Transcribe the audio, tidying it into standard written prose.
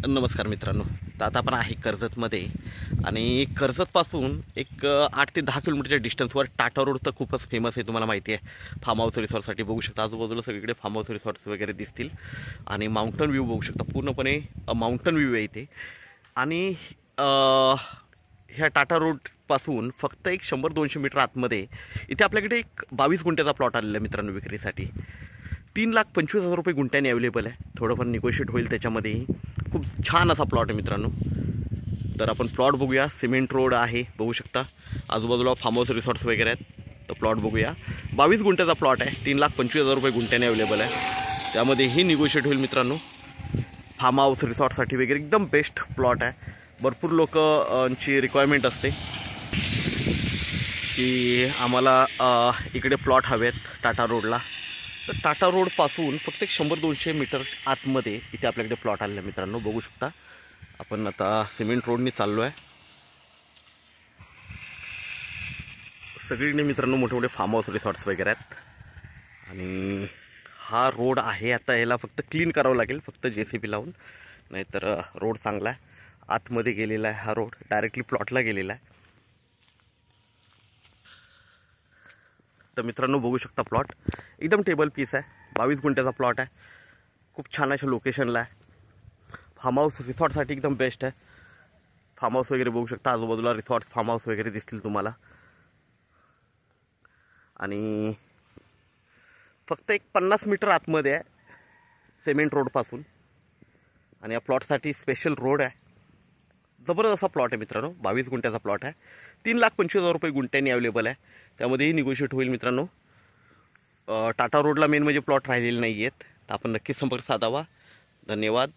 नमस्कार मित्रांनो. तर आता आपण आहे कर्जतमध्ये आणि कर्जतपासून एक 8 ते 10 किलोमीटरच्या डिस्टन्सवर टाटा रोड तर खूपच फेमस आहे, तुम्हाला माहिती आहे. फार्म हाऊस रिसॉर्टसाठी बघू शकता, आजूबाजूला सगळीकडे फार्म हाऊस रिसॉर्ट्स वगैरे दिसतील आणि माउंटन व्ह्यू बघू शकता, पूर्णपणे माउंटन व्ह्यू आहे इथे. आणि ह्या टाटा रोडपासून फक्त एक 100-200 मीटर आतमध्ये इथे आपल्याकडे एक 22 गुंठ्याचा प्लॉट आलेला आहे मित्रांनो विक्रीसाठी. 3,25,000 रुपये गुंठ्याने अवेलेबल आहे. थोडंफार निगोशिएट होईल त्याच्यामध्येही. खूप छान असा प्लॉट आहे मित्रांनो. तर आपण प्लॉट बघूया. सिमेंट रोड आहे, बघू शकता. आजूबाजूला फार्म हाऊस रिसॉर्ट्स वगैरे आहेत. तर प्लॉट बघूया. 22 गुंठ्याचा प्लॉट आहे. 3,25,000 रुपये गुंठ्याने अवेलेबल आहे. त्यामध्येही निगोशिएट होईल मित्रांनो. फार्म हाऊस रिसॉर्टसाठी वगैरे एकदम बेस्ट प्लॉट आहे. भरपूर लोकांची रिक्वायरमेंट असते की आम्हाला इकडे प्लॉट हवेत टाटा रोडला. तर टाटा रोडपासून फक्त एक 100-200 मीटर आतमध्ये इथे आपल्याकडे प्लॉट आलेला मित्रांनो, बघू शकता. आपण आता सिमेंट रोडनी चाललो आहे. सगळीकडे मित्रांनो मोठे मोठे फार्म हाऊस रिसॉर्ट्स वगैरे आहेत. आणि हा रोड आहे, आता याला फक्त क्लीन करावं लागेल, फक्त JCB लावून. नाहीतर रोड चांगला आहे. आतमध्ये गेलेला आहे हा रोड, डायरेक्टली प्लॉटला गेलेला आहे. तर मित्रांनो बघू शकता, प्लॉट एकदम टेबल पीस आहे. 22 गुंठ्याचा प्लॉट आहे. खूप छान अशा लोकेशनला आहे. फार्म हाऊस रिसॉर्टसाठी एकदम बेस्ट आहे. फार्म हाऊस वगैरे बघू शकता, आजूबाजूला रिसॉर्ट फार्म हाऊस वगैरे दिसतील तुम्हाला. आणि फक्त एक 50 मीटर आतमध्ये आहे सिमेंट रोडपासून. आणि या प्लॉटसाठी स्पेशल रोड आहे. जबरदस्त असा प्लॉट आहे मित्रांनो. 22 गुंठ्याचा प्लॉट आहे. 3,25,000 रुपये गुंठ्याने अवेलेबल आहे. त्यामध्येही निगोशिएट होईल मित्रांनो. टाटा रोडला मेन म्हणजे प्लॉट राहिलेले नाही आहेत. तर आपण नक्कीच संपर्क साधावा. धन्यवाद.